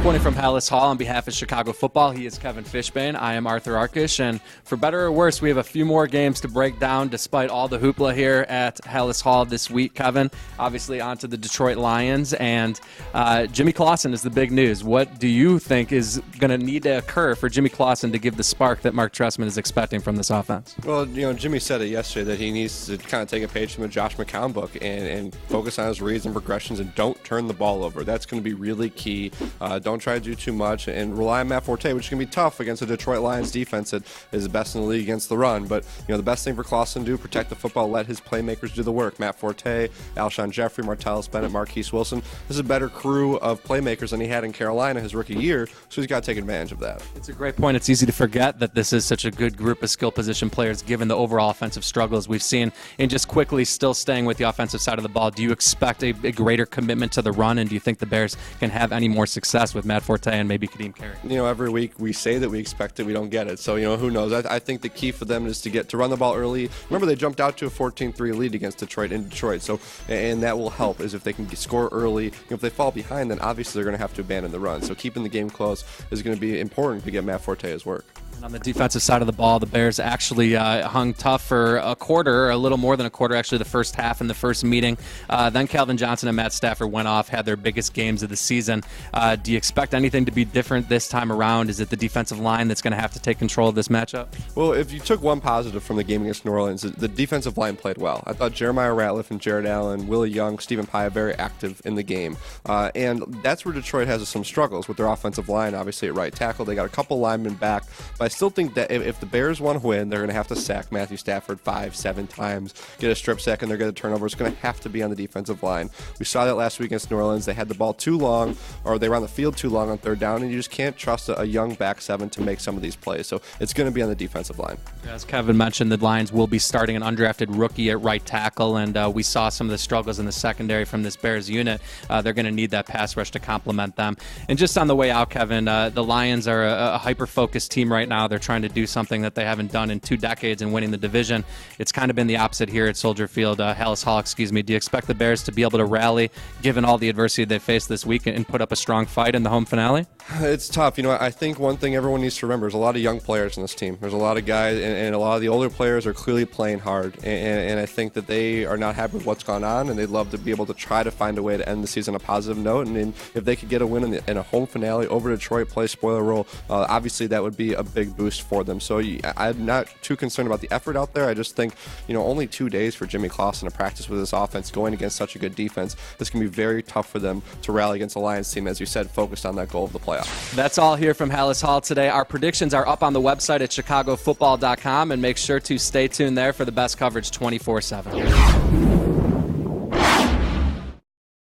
Reporting from Hallis Hall on behalf of Chicago football, he is Kevin Fishbane. I am Arthur Arkish, and for better or worse, we have a few more games to break down despite all the hoopla here at Hallis Hall this week, Kevin. Obviously, on to the Detroit Lions, and Jimmy Clausen is the big news. What do you think is going to need to occur for Jimmy Clausen to give the spark that Mark Trestman is expecting from this offense? Well, Jimmy said it yesterday that he needs to kind of take a page from the Josh McCown book and focus on his reads and progressions and don't turn the ball over. That's going to be really key. Don't try to do too much and rely on Matt Forte, which is going to be tough against the Detroit Lions defense that is the best in the league against the run. But the best thing for Clausen to do, protect the football, let his playmakers do the work. Matt Forte, Alshon Jeffrey, Martellus Bennett, Marquise Wilson. This is a better crew of playmakers than he had in Carolina his rookie year, so he's got to take advantage of that. It's a great point. It's easy to forget that this is such a good group of skill position players given the overall offensive struggles we've seen. And just quickly, still staying with the offensive side of the ball, do you expect a greater commitment to the run, and do you think the Bears can have any more success with Matt Forte and maybe Kadeem Carey? Every week we say that we expect it, we don't get it. So, who knows? I think the key for them is to run the ball early. Remember, they jumped out to a 14-3 lead against Detroit in Detroit. So, and that will help is if they can score early. If they fall behind, then obviously they're going to have to abandon the run. So keeping the game close is going to be important to get Matt Forte his work. On the defensive side of the ball, the Bears actually hung tough for a quarter, a little more than a quarter, actually, the first half in the first meeting. Then Calvin Johnson and Matt Stafford went off, had their biggest games of the season. Do you expect anything to be different this time around? Is it the defensive line that's going to have to take control of this matchup? Well, if you took one positive from the game against New Orleans, the defensive line played well. I thought Jeremiah Ratliff and Jared Allen, Willie Young, Stephen Pye very active in the game. And that's where Detroit has some struggles with their offensive line, obviously at right tackle. They got a couple linemen back, but I still think that if the Bears want to win, they're going to have to sack Matthew Stafford 5-7 times, get a strip sack, and they're going to turn over. It's going to have to be on the defensive line. We saw that last week against New Orleans. They had the ball too long, or they were on the field too long on third down, and you just can't trust a young back seven to make some of these plays. So it's going to be on the defensive line. As Kevin mentioned, the Lions will be starting an undrafted rookie at right tackle, and we saw some of the struggles in the secondary from this Bears unit. They're going to need that pass rush to complement them. And just on the way out, Kevin, the Lions are a hyper-focused team right now. They're trying to do something that they haven't done in 2 decades in winning the division. It's kind of been the opposite here at Soldier Field, Hallis Hall, excuse me. Do you expect the Bears to be able to rally, given all the adversity they faced this week, and put up a strong fight in the home finale? It's tough. I think one thing everyone needs to remember is a lot of young players in this team. There's a lot of guys, and a lot of the older players are clearly playing hard, and I think that they are not happy with what's gone on, and they'd love to be able to try to find a way to end the season on a positive note, and if they could get a win in a home finale over Detroit, play spoiler role, obviously that would be a big boost for them. So I'm not too concerned about the effort out there. I just think, only 2 days for Jimmy Clausen to practice with this offense going against such a good defense. It's going to be very tough for them to rally against the Lions team, as you said, focused on that goal of the playoff. That's all here from Hallis Hall today. Our predictions are up on the website at chicagofootball.com, and make sure to stay tuned there for the best coverage 24/7.